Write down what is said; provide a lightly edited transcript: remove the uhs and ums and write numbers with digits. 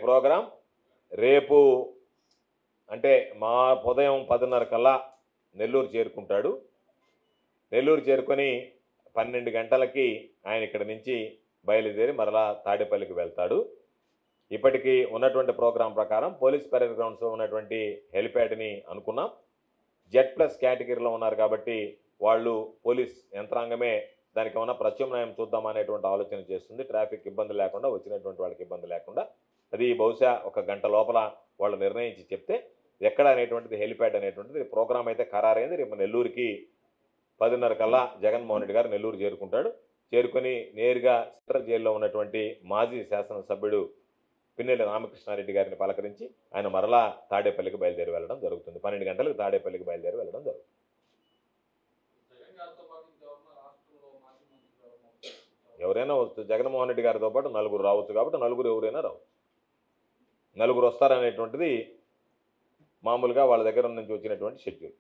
Programme రేపు అంటే మా ఉదయం 10:30 కల్లా నెల్లూరు చేరుకుంటాడు. నెల్లూరు చేరుకొని 12 గంటలకి ఆయన ఇక్కడ నుంచి బయలుదేరి మరలా తాడేపల్లికి వెళ్తాడు. ఇప్పటికీ ఉన్నటువంటి ప్రోగ్రాం ప్రకారం పోలీస్ పరేడ్ గ్రౌండ్స్లో ఉన్నటువంటి హెలిప్యాడ్ని అనుకున్నాం. Z+ కేటగిరీలో ఉన్నారు కాబట్టి వాళ్ళు పోలీస్ యంత్రాంగమే దానికి ఏమన్నా ప్రత్యామ్నాయం చూద్దామనేటువంటి ఆలోచన చేస్తుంది. ట్రాఫిక్ ఇబ్బంది లేకుండా, వచ్చినటువంటి వాళ్ళకి ఇబ్బంది లేకుండా. అది బహుశా ఒక గంట లోపల వాళ్ళు నిర్ణయించి చెప్తే ఎక్కడ అనేటువంటిది హెలిప్యాడ్ అనేటువంటిది ప్రోగ్రాం అయితే ఖరారైంది. రేపు నెల్లూరుకి 10:30 కల్లా జగన్మోహన్ రెడ్డి గారు నెల్లూరు చేరుకుంటాడు. చేరుకొని నేరుగా సెంట్రల్ జైల్లో ఉన్నటువంటి మాజీ శాసనసభ్యుడు పిన్నెల్లి రామకృష్ణారెడ్డి గారిని పలకరించి ఆయన మరలా తాడేపల్లికి బయలుదేరి వెళ్ళడం జరుగుతుంది. 12 గంటలకు తాడేపల్లికి బయలుదేరి వెళ్ళడం జరుగుతుంది. ఎవరైనా వస్తు జగన్మోహన్ రెడ్డి గారితో పాటు నలుగురు రావచ్చు కాబట్టి నలుగురు ఎవరైనా రావచ్చు. నలుగురు వస్తారనేటువంటిది మామూలుగా వాళ్ళ దగ్గర నుంచి వచ్చినటువంటి షెడ్యూల్.